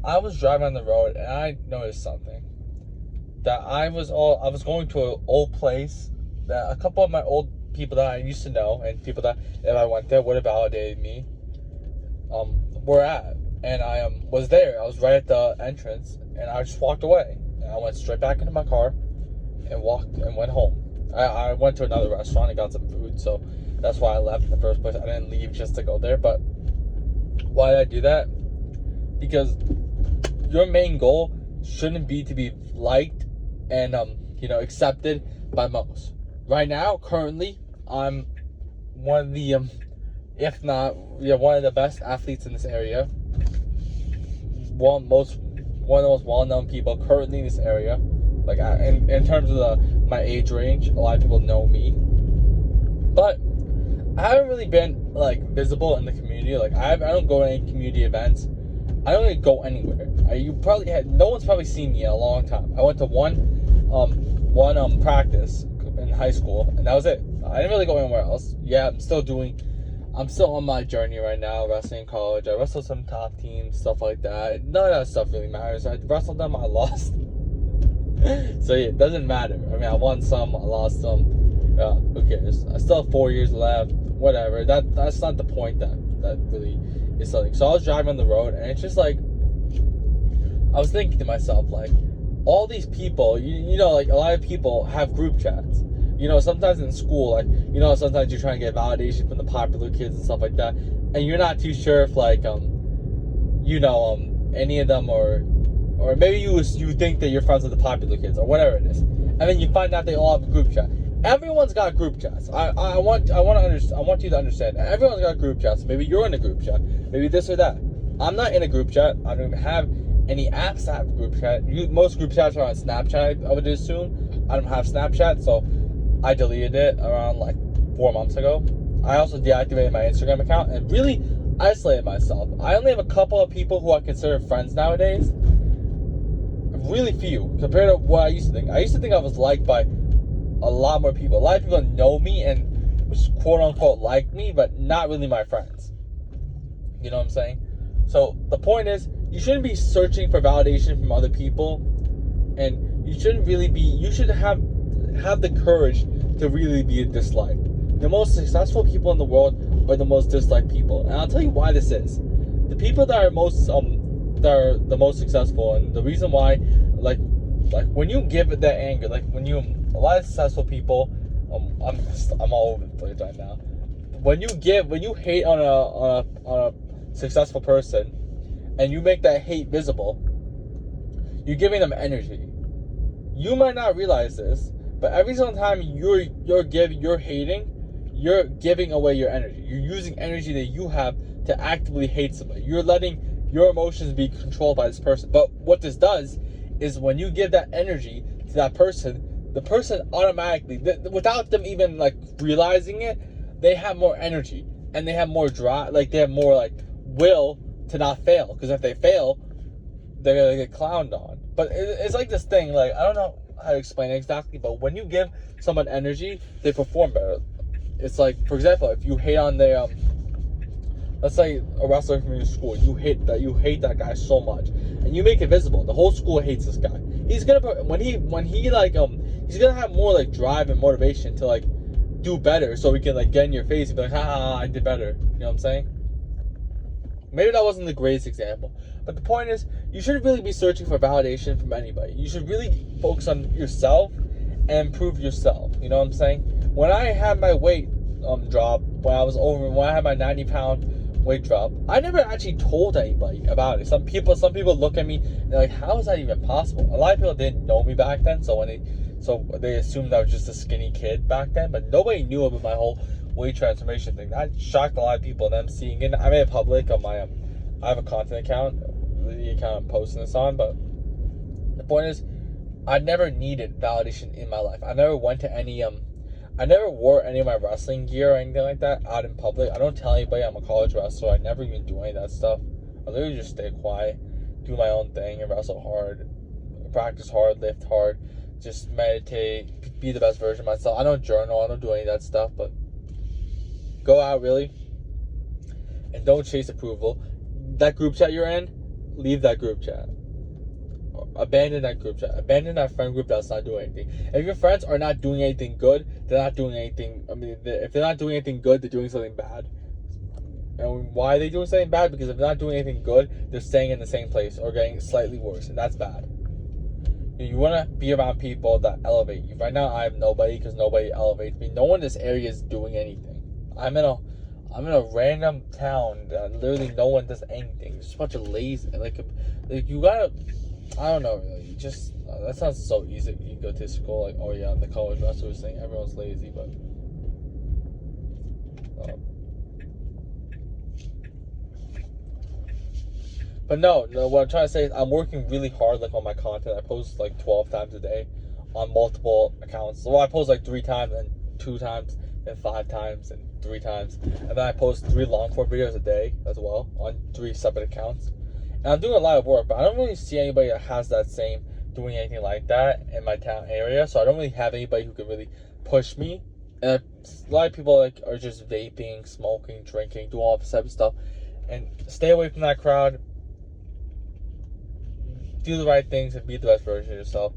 I was driving on the road and I noticed something. That I was going to an old place that a couple of my old people that I used to know and people that if I went there would have validated me were at. And I was there. I was right at the entrance and I just walked away. And I went straight back into my car and went home. I went to another restaurant and got some food, so that's why I left in the first place. I didn't leave just to go there. But why did I do that? Because your main goal shouldn't be to be liked and accepted by most. Right now, currently, I'm one of the if not one of the best athletes in this area. One of the most well-known people currently in this area. Like in terms of my age range, a lot of people know me. But I haven't really been like visible in the community. Like I don't go to any community events. I don't really go anywhere. No one's probably seen me in a long time. I went to one practice in high school, and that was it. I didn't really go anywhere else. Yeah, I'm still on my journey right now, wrestling in college. I wrestled some top teams, stuff like that. None of that stuff really matters. I wrestled them, I lost. So yeah, it doesn't matter. I mean, I won some, I lost some. Who cares? I still have 4 years left. Whatever. That's not the point that really is something. So I was driving on the road, and it's just like I was thinking to myself, like, all these people, like a lot of people have group chats. Sometimes in school, like, sometimes you're trying to get validation from the popular kids and stuff like that, and you're not too sure if like any of them or maybe you think that you're friends with the popular kids or whatever it is, and then you find out they all have a group chat. Everyone's got group chats. I want you to understand that everyone's got group chats. Maybe you're in a group chat. Maybe this or that. I'm not in a group chat. I don't even have any apps that have a group chat. Most group chats are on Snapchat, I would assume. I don't have Snapchat, so I deleted it around like 4 months ago. I also deactivated my Instagram account and really isolated myself. I only have a couple of people who I consider friends nowadays. Really few compared to what I used to think. I used to think I was liked by a lot more people. A lot of people know me and quote unquote like me, but not really my friends. You know what I'm saying? So the point is, you shouldn't be searching for validation from other people, and you should have the courage to really be disliked. The most successful people in the world are the most disliked people, and I'll tell you why this is. The people that are the most successful, and the reason why, like when you give it that anger, like a lot of successful people, I'm all over the place right now. When you hate on a successful person, and you make that hate visible, you're giving them energy. You might not realize this, but every single time you're hating, you're giving away your energy. You're using energy that you have to actively hate somebody. You're letting your emotions be controlled by this person. But what this does is when you give that energy to that person, the person automatically, without them even like realizing it, they have more energy and they have more drive. Like they have more like will to not fail. Because if they fail, they're gonna get clowned on. But it's like this thing. Like I don't know how to explain it exactly, but when you give someone energy, they perform better. It's like, for example, if you hate on their let's say a wrestler from your school, you hate that guy so much, and you make it visible. The whole school hates this guy. He's gonna he's gonna have more like drive and motivation to like do better, so he can like get in your face and be like, ha, I did better. You know what I'm saying? Maybe that wasn't the greatest example, but the point is, you shouldn't really be searching for validation from anybody. You should really focus on yourself and improve yourself. You know what I'm saying? When I had my weight drop, when I had my 90-pound weight drop, I never actually told anybody about it. Some people look at me and they're like, how is that even possible? A lot of people didn't know me back then, so they assumed I was just a skinny kid back then, but nobody knew about my whole weight transformation thing. That shocked a lot of people, and them seeing it. I made it public on my I have a content account, the account I'm posting this on, but the point is, I never needed validation in my life. I never went to any I never wore any of my wrestling gear or anything like that out in public. I don't tell anybody I'm a college wrestler. I never even do any of that stuff. I literally just stay quiet, do my own thing, and wrestle hard, practice hard, lift hard, just meditate, be the best version of myself. I don't journal, I don't do any of that stuff, but go out really, and don't chase approval. That group chat you're in, leave that group chat. Abandon that group chat. Abandon that friend group that's not doing anything. If your friends are not doing anything good, they're not doing anything. I mean, if they're not doing anything good, they're doing something bad. And why are they doing something bad? Because if they're not doing anything good, they're staying in the same place or getting slightly worse, and that's bad. You want to be around people that elevate you. Right now, I have nobody because nobody elevates me. No one in this area is doing anything. I'm in a random town that literally no one does anything. It's just a bunch of lazy. Like you gotta. I don't know. Really, just that sounds so easy. You go to school like, oh yeah, the college. That's what we're saying. Everyone's lazy, but. But no, what I'm trying to say is I'm working really hard like on my content. I post like 12 times a day on multiple accounts. So I post like 3 times and 2 times and 5 times and 3 times. And then I post 3 long form videos a day as well on 3 separate accounts. And I'm doing a lot of work, but I don't really see anybody that has that same doing anything like that in my town area. So I don't really have anybody who can really push me. And a lot of people like are just vaping, smoking, drinking, doing all this type of stuff. And stay away from that crowd. Do the right things and be the best version of yourself.